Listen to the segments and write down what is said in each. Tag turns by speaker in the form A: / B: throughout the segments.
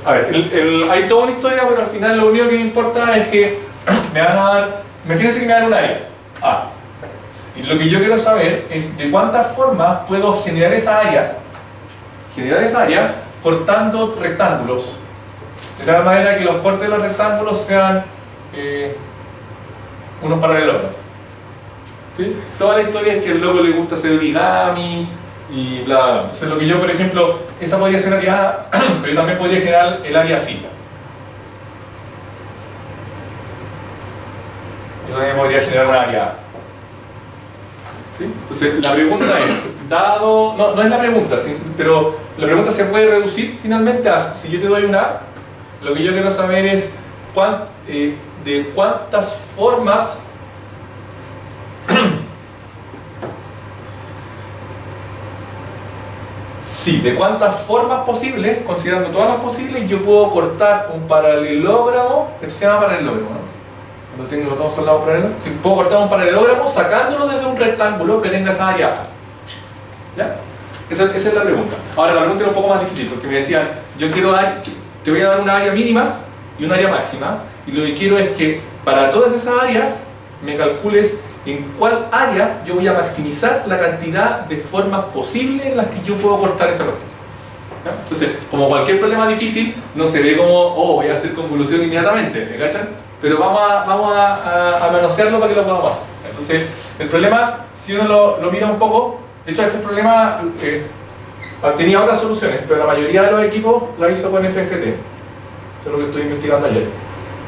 A: A ver, hay toda una historia, pero al final lo único que me importa es que me van a dar, imagínense que me dan un área A. Y lo que yo quiero saber es de cuántas formas puedo generar esa área cortando rectángulos. De tal manera que los cortes de los rectángulos sean unos paralelos. ¿Sí? Toda la historia es que al loco le gusta hacer origami y bla bla bla. Entonces lo que yo, por ejemplo, esa podría ser área A, pero yo también podría generar el área así. Eso también podría generar una área A. ¿Sí? Entonces la pregunta es, dado... No es la pregunta, ¿sí? Pero la pregunta se puede reducir finalmente a, si yo te doy una A, lo que yo quiero saber es de cuántas formas sí, de cuántas formas posibles, considerando todas las posibles, yo puedo cortar un paralelogramo. Esto se llama paralelogramo, ¿no? Cuando tengo los dos por lados paralelos. Sí, puedo cortar un paralelogramo sacándolo desde un rectángulo que tenga esa área A. ¿Ya? Esa es la pregunta. Ahora la pregunta era un poco más difícil porque me decían, yo quiero te voy a dar una área mínima y una área máxima, y lo que quiero es que para todas esas áreas me calcules en cuál área yo voy a maximizar la cantidad de formas posibles en las que yo puedo cortar esa cuestión. ¿Ya? Entonces, como cualquier problema difícil, no se ve como, oh, voy a hacer convolución inmediatamente, ¿me cachan? Pero vamos a manosearlo para que lo podamos hacer. Entonces, el problema, si uno lo mira un poco, de hecho este problema tenía otras soluciones, pero la mayoría de los equipos la hizo con FFT. Eso es lo que estoy investigando ayer.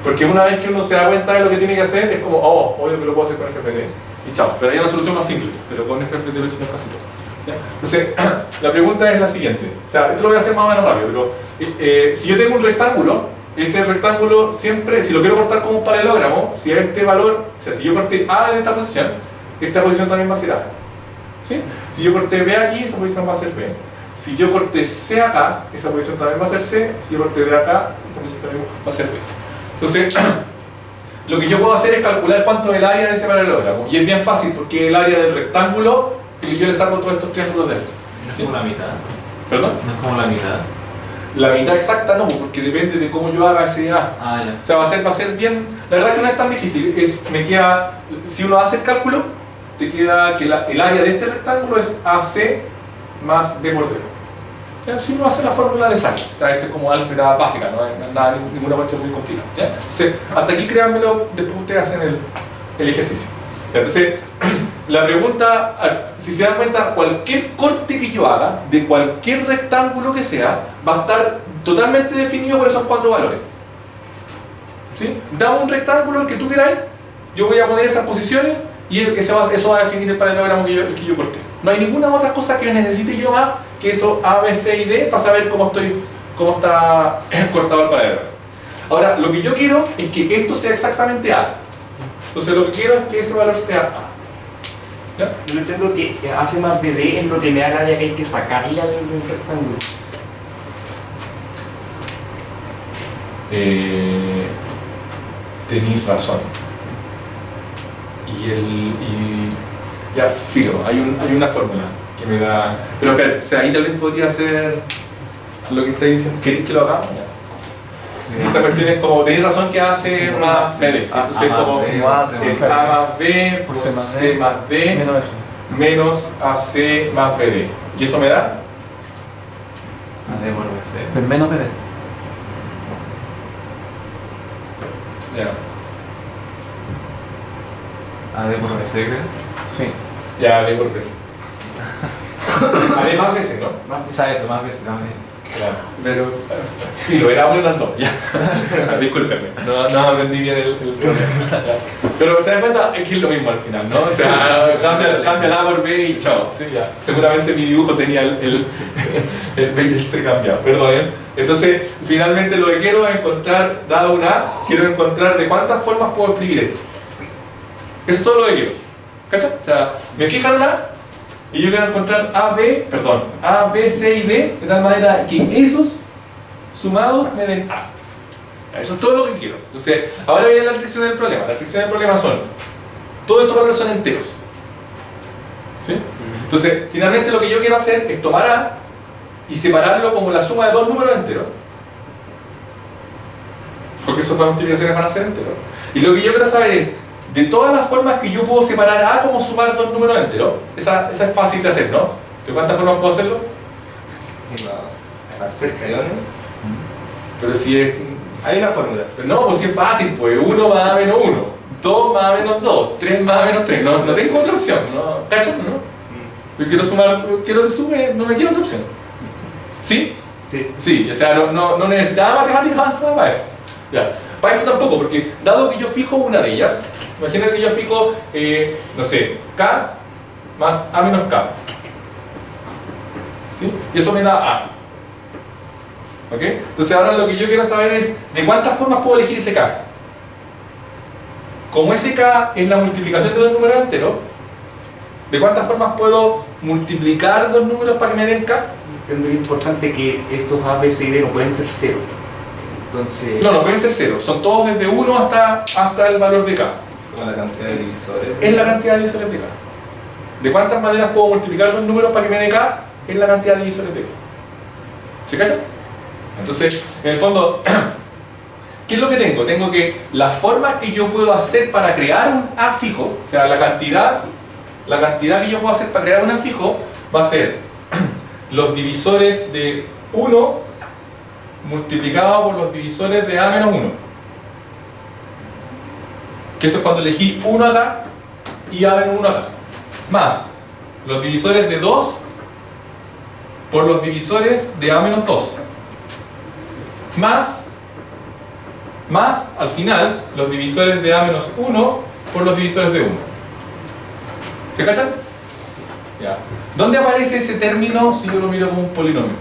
A: Porque una vez que uno se da cuenta de lo que tiene que hacer, es como, oh, obvio que lo puedo hacer con FFT. Y chao. Pero hay una solución más simple, pero con FFT lo hicimos casi todo. ¿Ya? Entonces, la pregunta es la siguiente. O sea, esto lo voy a hacer más o menos rápido, pero si yo tengo un rectángulo, ese rectángulo siempre, si lo quiero cortar como un paralelogramo, si a este valor, o sea, si yo corté A en esta posición también va a ser A. ¿Sí? Si yo corté B aquí, esa posición va a ser B. Si yo corté C acá, esa posición también va a ser C. Si yo corté D acá, esta posición también va a ser B. Entonces, lo que yo puedo hacer es calcular cuánto es el área de ese paralelogramo. Y es bien fácil porque el área del rectángulo, y yo le saco todos estos triángulos de esto.
B: ¿No es como la mitad?
A: ¿Perdón?
B: ¿No es como la mitad?
A: La mitad exacta no, porque depende de cómo yo haga ese A.
B: Ah, ya.
A: O sea, va a ser bien... La verdad es que no es tan difícil. Me queda... Si uno hace el cálculo, te queda que el área de este rectángulo es AC más B por D. Si uno hace la fórmula de sale, o sea, esto es como álgebra básica, no hay nada, ninguna cuestión muy complicada. ¿Ya? Entonces, hasta aquí créanmelo, después ustedes hacen el ejercicio. Entonces, la pregunta, si se dan cuenta, cualquier corte que yo haga, de cualquier rectángulo que sea, va a estar totalmente definido por esos cuatro valores. ¿Sí? Dame un rectángulo el que tú queráis, yo voy a poner esas posiciones y eso va a definir el paralelogramo que yo corté. No hay ninguna otra cosa que necesite yo más que eso A, B, C y D para saber cómo está cortado el paralelogramo. Ahora, lo que yo quiero es que esto sea exactamente A. Entonces lo que quiero es que ese valor sea A. ¿Ya?
C: Yo entiendo que AC más BD es lo que me da la área que hay que sacarle al rectángulo.
A: Tenéis razón. Ya, filo, hay una fórmula que me da... Pero espérate, o sea, ahí tal vez podría ser lo que estáis diciendo. ¿Queréis que lo hagamos? Ya. Esta cuestión es como, tenéis razón que hace más BD. Entonces como es A más B por C más D menos AC más BD. ¿Y eso me da?
B: AD por BC.
D: Menos BD.
A: Ya.
B: AD por BC, creo.
D: Sí.
A: Ya, de golpes. Además ese, ¿no?
B: Eso, más veces, más veces.
A: Claro. Pero, filo, era uno las dos. Ya. Discúlpeme, no aprendí bien el problema. Pero se dan cuenta, es que es lo mismo al final, ¿no? O sea, cambia el A por B y chao. Sí, ya. Seguramente mi dibujo tenía el B y el C cambiado, perdonen. Entonces, finalmente lo que quiero es encontrar, dado un A, quiero encontrar de cuántas formas puedo escribir esto. Eso es todo lo que quiero. ¿Cachai? O sea, me fijan una y yo quiero encontrar A, B, C y D de tal manera que esos sumados me den A. Eso es todo lo que quiero. Entonces, ahora viene la restricción del problema. La restricción del problema son, todos estos valores son enteros. ¿Sí? Entonces, finalmente lo que yo quiero hacer es tomar A y separarlo como la suma de dos números enteros. porque esas multiplicaciones van a ser enteros. Y lo que yo quiero saber es, de todas las formas que yo puedo separar A como sumar dos números enteros, esa es fácil de hacer, ¿no? ¿De cuántas formas puedo hacerlo?
D: En las secciones
A: Pero si es...
D: hay una fórmula.
A: Pero no, pues si es fácil, pues 1 más A menos 1, 2 más A menos 2, 3 más A menos 3, no tengo otra opción, ¿no? ¿Cachan, no? Yo quiero sumar, quiero que sume, no me quiero otra opción. ¿Sí?
C: Sí.
A: Sí, o sea, no necesitaba matemáticas avanzadas para eso. Ya. Para esto tampoco, porque dado que yo fijo una de ellas, imagínate que yo fijo, no sé, K más A menos K. ¿Sí? Y eso me da A. ¿Ok? Entonces ahora lo que yo quiero saber es, ¿de cuántas formas puedo elegir ese K? Como ese K es la multiplicación de dos números enteros, ¿de cuántas formas puedo multiplicar dos números para que me den K?
C: Entiendo que es importante que estos A, B, C y D no pueden ser cero. Entonces...
A: No pueden ser cero, son todos desde 1 hasta el valor de K.
D: Como la cantidad de divisores.
A: Es la cantidad de divisores de K. ¿De cuántas maneras puedo multiplicar dos números para que me dé K? Es la cantidad de divisores de K. ¿Se cachan? Entonces, en el fondo, ¿qué es lo que tengo? Tengo que las formas que yo puedo hacer para crear un A fijo, o sea, la cantidad que yo puedo hacer para crear un A fijo va a ser los divisores de 1 multiplicado por los divisores de A menos 1. Que eso es cuando elegí 1 acá y A menos 1 acá. Más los divisores de 2 por los divisores de A menos 2. Más, al final, los divisores de A menos 1 por los divisores de 1. ¿Se cachan? Ya. ¿Dónde aparece ese término si yo lo miro como un polinomio?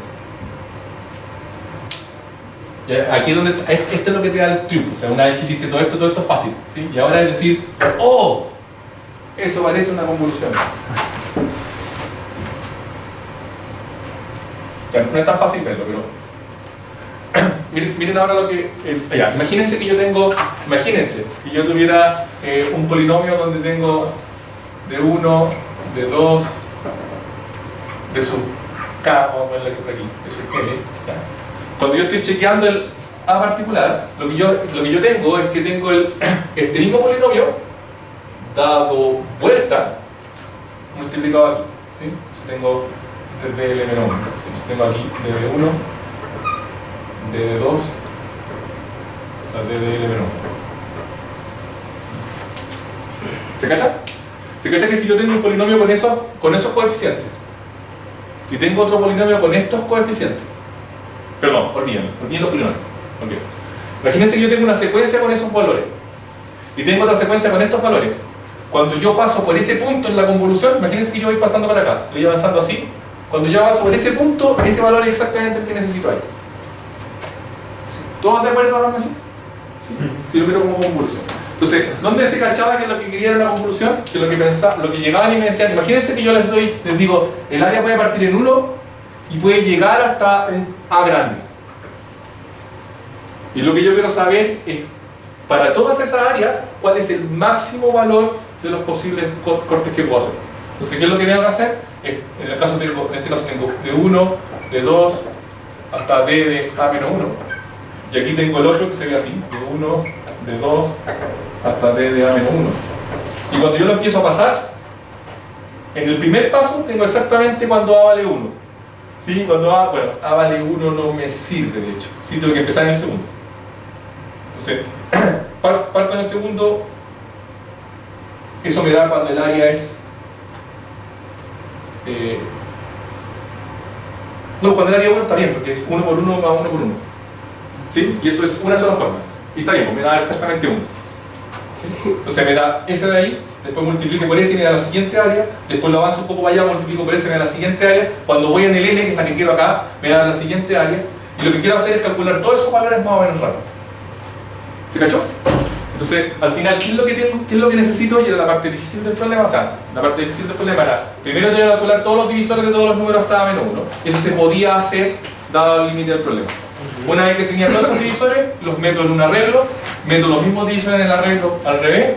A: Ya, aquí es donde, esto es lo que te da el triunfo. O sea, una vez que hiciste todo esto es fácil, ¿sí? Y ahora es decir, ¡oh! Eso parece una convolución. Ya, no es tan fácil verlo, pero... miren ahora lo que... ya, imagínense que yo tuviera un polinomio donde tengo de 1, de 2, de sub K, vamos a ponerle por aquí, de sub L, ¿ya? Cuando yo estoy chequeando el A particular, lo que yo tengo es que tengo este mismo polinomio dado vuelta multiplicado aquí, ¿sí? Entonces tengo este es DL menos 1, ¿sí? Tengo aquí DD1, DD2, la DDL menos 1. ¿Se cacha? ¿Se cacha que si yo tengo un polinomio con esos coeficientes y tengo otro polinomio con estos coeficientes, perdón, olviden los polinomios, olviden. Imagínense que yo tengo una secuencia con esos valores y tengo otra secuencia con estos valores. Cuando yo paso por ese punto en la convolución, imagínense que yo voy pasando para acá, voy avanzando así. Cuando yo paso por ese punto, ese valor es exactamente el que necesito ahí. ¿Todos de acuerdo ahora así? Sí. Si lo miro como convolución. Entonces, ¿dónde se cachaba que lo que quería era una convolución? Que lo que llegaban y me decían, imagínense que yo les digo, el área puede partir en 1 y puede llegar hasta un A grande. Y lo que yo quiero saber es, para todas esas áreas, cuál es el máximo valor de los posibles cortes que puedo hacer. Entonces, ¿qué es lo que tengo que hacer? En este caso tengo de 1, de 2, hasta D de A menos 1. Y aquí tengo el otro que se ve así, de 1, de 2, hasta D de A menos 1. Y cuando yo lo empiezo a pasar, en el primer paso tengo exactamente cuando A vale 1. ¿Sí? Cuando A vale 1 no me sirve, de hecho. Sí, tengo que empezar en el segundo. Entonces, parto en el segundo. Eso me da cuando el área es... no, cuando el área 1 está bien, porque es 1 por 1 más 1 por 1. ¿Sí? Y eso es una sola forma. Y está bien, pues me da exactamente 1. ¿Sí? Entonces me da ese de ahí, después multiplico por ese y me da la siguiente área, después lo avanzo un poco para allá, multiplico por ese y me da la siguiente área. Cuando voy en el n, que es la que quiero acá, me da la siguiente área. Y lo que quiero hacer es calcular todos esos valores más o menos rápido. ¿Se cachó? Entonces, al final, ¿qué es lo que necesito? Y era la parte difícil del problema. O sea, la parte difícil del problema era, primero tengo que calcular todos los divisores de todos los números hasta A menos 1. Eso se podía hacer dado el límite del problema. Una vez que tenía todos esos divisores, los meto en un arreglo, meto los mismos divisores en el arreglo al revés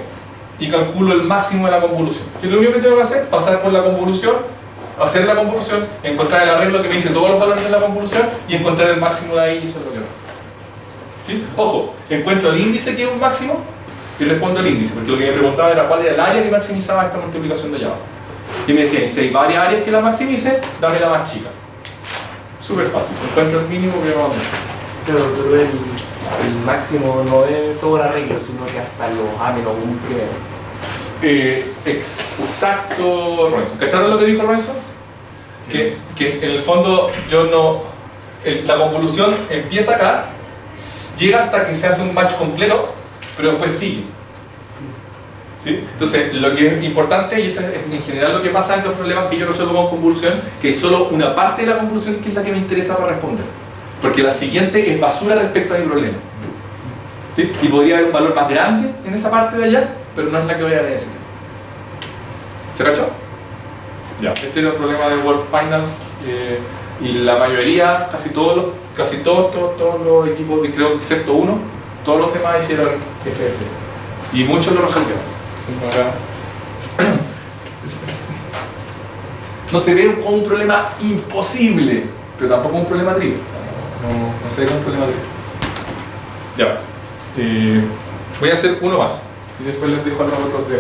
A: y calculo el máximo de la convolución. Yo lo único que tengo que hacer es pasar por la convolución, hacer la convolución, encontrar el arreglo que me dice todos los valores de la convolución y encontrar el máximo de ahí y eso es lo que va. ¿Sí? Ojo, encuentro el índice que es un máximo y respondo el índice, porque lo que me preguntaba era cuál era el área que maximizaba esta multiplicación de allá abajo. Y me decían, si hay varias áreas que la maximicen, dame la más chica. Súper fácil, encuentro el mínimo que va a dar.
C: Claro, pero el máximo no es todo el arreglo, sino que hasta los A menos un primero.
A: Exacto, Robinson. ¿Cacharon lo que dijo Robinson? Que en el fondo yo no... la convolución empieza acá, llega hasta que se hace un match completo, pero después sigue. ¿Sí? Entonces, lo que es importante, y eso es en general lo que pasa en los problemas que yo resuelvo con convolución, que hay solo una parte de la convolución que es la que me interesa para responder. Porque la siguiente es basura respecto a mi problema. ¿Sí? Y podría haber un valor más grande en esa parte de allá, pero no es la que voy a necesitar. ¿Se cachó? Ya, este era el problema de World Finance y la mayoría, casi todos los equipos, creo excepto uno, todos los demás hicieron FF. Y muchos lo resolvieron. No se ve como un problema imposible, pero tampoco un problema trivial. O sea, no se ve como un problema trivial. Ya. Voy a hacer uno más y después les dejo a los otros de